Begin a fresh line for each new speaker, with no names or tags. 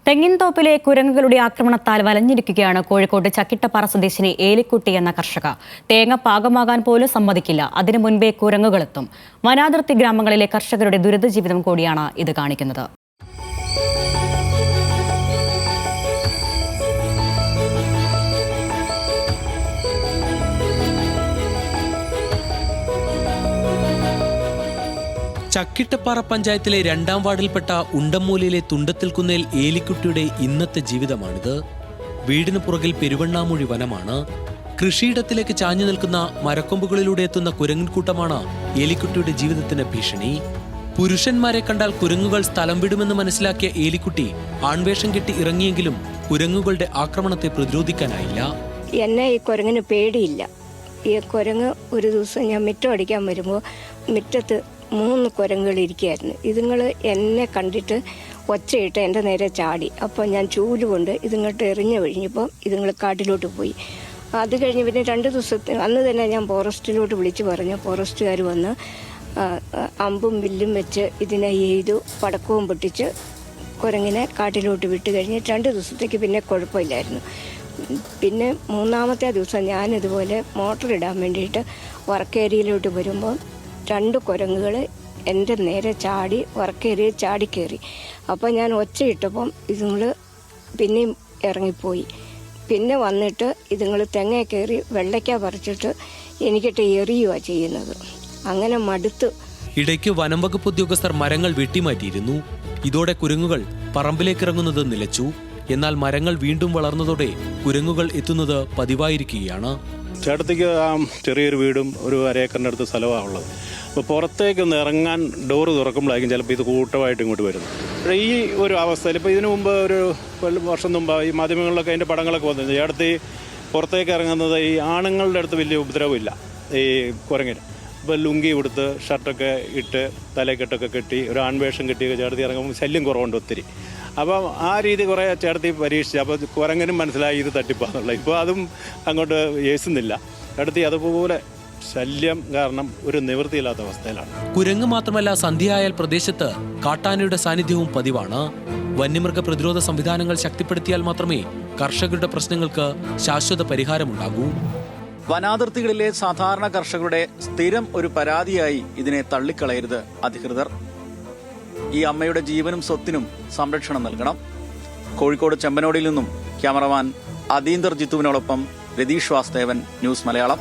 തെങ്ങിൻതോപ്പിലെ കുരങ്ങുകളുടെ ആക്രമണത്താൽ വലഞ്ഞിരിക്കുകയാണ് കോഴിക്കോട് ചക്കിട്ടപ്പാറ സ്വദേശിനി ഏലിക്കുട്ടി എന്ന കർഷക. തേങ്ങ പാകമാകാൻ പോലും സമ്മതിക്കില്ല. അതിനു മുൻപേ കുരങ്ങുകളെത്തും. വനാതിർത്തി ഗ്രാമങ്ങളിലെ കർഷകരുടെ ദുരിത ജീവിതം കൂടിയാണ് ഇത് കാണിക്കുന്നത്.
ചക്കിട്ടപ്പാറ പഞ്ചായത്തിലെ 2ാം വാർഡിൽപ്പെട്ട ഉണ്ടമ്മൂലയിലെ തുണ്ടത്തിൽക്കുന്നേൽ ഏലിക്കുട്ടിയുടെ ഇന്നത്തെ ജീവിതമാണിത്. വീടിന് പുറകിൽ പെരുവണ്ണാമൂഴി വനമാണ്. കൃഷിയിടത്തിലേക്ക് ചാഞ്ഞു നിൽക്കുന്ന മരക്കൊമ്പുകളിലൂടെ എത്തുന്ന കുരങ്ങൻകൂട്ടമാണ് ഏലിക്കുട്ടിയുടെ ജീവിതത്തിന് ഭീഷണി. പുരുഷന്മാരെ കണ്ടാൽ കുരങ്ങുകൾ സ്ഥലം വിടുമെന്ന് മനസ്സിലാക്കിയ ഏലിക്കുട്ടി ആൺവേഷം കെട്ടി ഇറങ്ങിയെങ്കിലും കുരങ്ങുകളുടെ ആക്രമണത്തെ പ്രതിരോധിക്കാനായില്ല.
എന്നെ ഈ കുരങ്ങിന് പേടിയില്ല. ഈ കുരങ്ങ് ഒരു ദിവസം ഞാൻ മിറ്റം അടിക്കാൻ വരുമ്പോൾ മിറ്റത്ത് 3 കുരങ്ങുകൾ ഇരിക്കുകയായിരുന്നു. ഇതുങ്ങൾ എന്നെ കണ്ടിട്ട് ഒച്ചയിട്ട് എൻ്റെ നേരെ ചാടി. അപ്പോൾ ഞാൻ ചൂലുകൊണ്ട് ഇതുങ്ങോട്ട് എറിഞ്ഞു കഴിഞ്ഞപ്പോൾ ഇതുങ്ങൾ കാട്ടിലോട്ട് പോയി. അത് കഴിഞ്ഞ് പിന്നെ 2 ദിവസത്തിന് അന്ന് തന്നെ ഞാൻ ഫോറസ്റ്റിലോട്ട് വിളിച്ചു പറഞ്ഞു. ഫോറസ്റ്റുകാർ വന്ന് അമ്പും വില്ലും വെച്ച് ഇതിനെ എയ്തു പടക്കവും പൊട്ടിച്ച് കുരങ്ങിനെ കാട്ടിലോട്ട് വിട്ട് കഴിഞ്ഞ് 2 ദിവസത്തേക്ക് പിന്നെ കുഴപ്പമില്ലായിരുന്നു. പിന്നെ 3ാമത്തെ ദിവസം ഞാനിതുപോലെ മോട്ടർ ഇടാൻ വേണ്ടിയിട്ട് വർക്കേരിയയിലോട്ട് വരുമ്പോൾ 2 കുരങ്ങുകൾ എൻ്റെ നേരെ ചാടി വർക്കേരിയയിൽ ചാടിക്കയറി. അപ്പോൾ ഞാൻ ഒച്ചയിട്ടപ്പം ഇതുങ്ങൾ പിന്നെയും ഇറങ്ങിപ്പോയി. പിന്നെ വന്നിട്ട് ഇതുങ്ങൾ തെങ്ങ കയറി വെള്ളയ്ക്ക പറിച്ചിട്ട് എനിക്കിട്ട് എറിയുകയാണ് ചെയ്യുന്നത്. അങ്ങനെ മടുത്ത്.
ഇടയ്ക്ക് വനം വകുപ്പ് ഉദ്യോഗസ്ഥർ മരങ്ങൾ വെട്ടിമാറ്റിയിരുന്നു. ഇതോടെ കുരങ്ങുകൾ പറമ്പിലേക്ക് ഇറങ്ങുന്നത് നിലച്ചു. എന്നാൽ മരങ്ങൾ വീണ്ടും വളർന്നതോടെ കുരങ്ങുകൾ എത്തുന്നത് പതിവായിരിക്കുകയാണ്.
ചേട്ടത്തിക്ക് ചെറിയൊരു വീടും ഒരു അരേക്കറിൻ്റെ അടുത്ത് സ്ഥലമാണ് ഉള്ളത്. അപ്പോൾ പുറത്തേക്കൊന്ന് ഇറങ്ങാൻ ഡോറ് തുറക്കുമ്പോഴായിരിക്കും ചിലപ്പോൾ ഇത് കൂട്ടമായിട്ട് ഇങ്ങോട്ട് വരുന്നത്. ഈ ഒരു അവസ്ഥയിൽ ഇപ്പോൾ ഇതിനു മുമ്പ് ഒരു വർഷം മുമ്പ് ഈ മാധ്യമങ്ങളിലൊക്കെ അതിൻ്റെ പടങ്ങളൊക്കെ വന്നിരുന്നു. ചേട്ടത്തി പുറത്തേക്ക് ഇറങ്ങുന്നത് ഈ ആണുങ്ങളുടെ അടുത്ത് വലിയ ഉപദ്രവമില്ല ഈ കുരങ്ങിന്. ഇപ്പോൾ ലുങ്കി കൊടുത്ത് ഷർട്ടൊക്കെ ഇട്ട് തലക്കെട്ടൊക്കെ കെട്ടി ഒരു ആൺവേഷം കെട്ടിയൊക്കെ ചേട്ടത്തി ഇറങ്ങുമ്പോൾ ശല്യം കുറവുണ്ട് ഒത്തിരി. അപ്പം ആ രീതി കുറേ ചേട്ടത്തി പരീക്ഷിച്ചു. അപ്പോൾ കുരങ്ങനും മനസ്സിലായി ഇത് തട്ടിപ്പാന്നുള്ളത്. ഇപ്പോൾ അതും അങ്ങോട്ട് ഏസുന്നില്ല. ചേട്ടത്തി അതുപോലെ ശല്യം കാരണം ഒരു നിവൃത്തിയില്ലാത്ത അവസ്ഥയിലാണ്.
കുരങ്ങ് മാത്രമല്ല, സന്ധ്യയായാൽ പ്രദേശത്ത് കാട്ടാനയുടെ സാന്നിധ്യവും പതിവാണ്. വന്യമൃഗ പ്രതിരോധ സംവിധാനങ്ങൾ ശക്തിപ്പെടുത്തിയാൽ മാത്രമേ കർഷകരുടെ പ്രശ്നങ്ങൾക്ക് ശാശ്വത പരിഹാരമുണ്ടാകൂ.
വനാതിർത്തികളിലെ സാധാരണ കർഷകരുടെ സ്ഥിരം ഒരു പരാതിയായി ഇതിനെ തള്ളിക്കളയരുത് അധികൃതർ. ഈ അമ്മയുടെ ജീവനും സ്വത്തിനും സംരക്ഷണം നൽകണം. കോഴിക്കോട് ചെമ്പനോടിയിൽ നിന്നും ക്യാമറമാൻ അദീന്ദർ ജിത്തുവിനോടൊപ്പം രതീഷ് വാസ്തേവൻ, ന്യൂസ് മലയാളം.